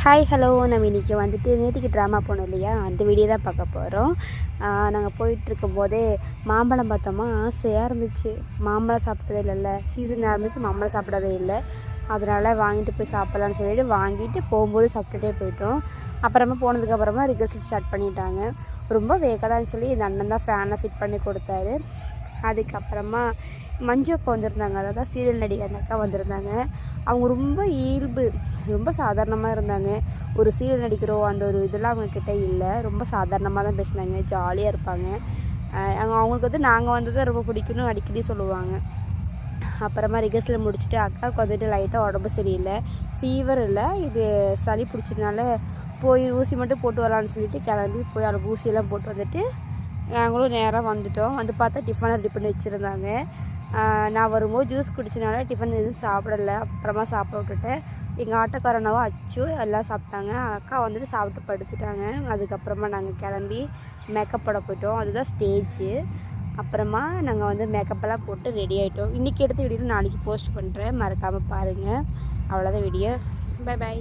Hi hello நம்ம இன்றைக்கி வந்துட்டு நேற்றுக்கு ட்ராமா போனோம் இல்லையா, அந்த வீடியோ தான் பார்க்க போகிறோம். நாங்கள் போயிட்டுருக்கும் போதே மாம்பழம் பார்த்தோமா, ஆசையாக இருந்துச்சு. மாம்பழம் சாப்பிட்டதே இல்லைல்ல, சீசன் ஆரம்பிச்சு மாம்பழம் சாப்பிடவே இல்லை. அதனால் வாங்கிட்டு போய் சாப்பிட்லான்னு சொல்லிட்டு வாங்கிட்டு போகும்போது சாப்பிட்டுட்டே போயிட்டோம். அப்புறமா போனதுக்கப்புறமா ரிகர்சல் ஸ்டார்ட் பண்ணிட்டாங்க. ரொம்ப வேகடான்னு சொல்லி இந்த அண்ணன் தான் ஃபேனை ஃபிட் பண்ணி கொடுத்தாரு. அதுக்கப்புறமா மஞ்சு அக்கா வந்திருந்தாங்க, அதாவது சீரியல் நடிகை அந்த அக்கா வந்திருந்தாங்க. அவங்க ரொம்ப இயல்பு, ரொம்ப சாதாரணமாக இருந்தாங்க. ஒரு சீரியல் நடிக்கிறோம் அந்த ஒரு இதெல்லாம் அவங்கக்கிட்ட இல்லை. ரொம்ப சாதாரணமாக தான் பேசினாங்க, ஜாலியாக இருப்பாங்க. அவங்களுக்கு வந்து நாங்கள் வந்ததை ரொம்ப பிடிக்கணும் அடிக்கடி சொல்லுவாங்க. அப்புறமா ரிகர்சல் முடிச்சுட்டு அக்காவுக்கு வந்துட்டு லைட்டாக உடம்பு சரியில்லை, ஃபீவர் இல்லை, இது சளி பிடிச்சதுனால போய் ஊசி மட்டும் போட்டு வரலான்னு சொல்லிட்டு கிளம்பி போய் அவளுக்கு ஊசியெல்லாம் போட்டு வந்துட்டு நாங்களும் நேராக வந்துட்டோம். வந்து பார்த்தா டிஃபனை ரெடி பண்ணி வச்சுருந்தாங்க. நான் வரும்போது ஜூஸ் குடிச்சனால டிஃபன் எதுவும் சாப்பிடலை, அப்புறமா சாப்பிட விட்டுட்டேன். எங்கள் ஆட்டோக்காரனாவோ அச்சு எல்லாம் சாப்பிட்டாங்க. அக்கா வந்துட்டு சாப்பிட்டு படுத்துட்டாங்க. அதுக்கப்புறமா நாங்கள் கிளம்பி மேக்கப் போட போயிட்டோம். அதுதான் ஸ்டேஜு. அப்புறமா நாங்கள் வந்து மேக்கப்பெல்லாம் போட்டு ரெடி ஆகிட்டோம். இன்றைக்கி எடுத்த வீடியோ நாளைக்கு போஸ்ட் பண்ணுறேன், மறக்காமல் பாருங்கள். அவ்வளோதான் வீடியோ. Bye bye.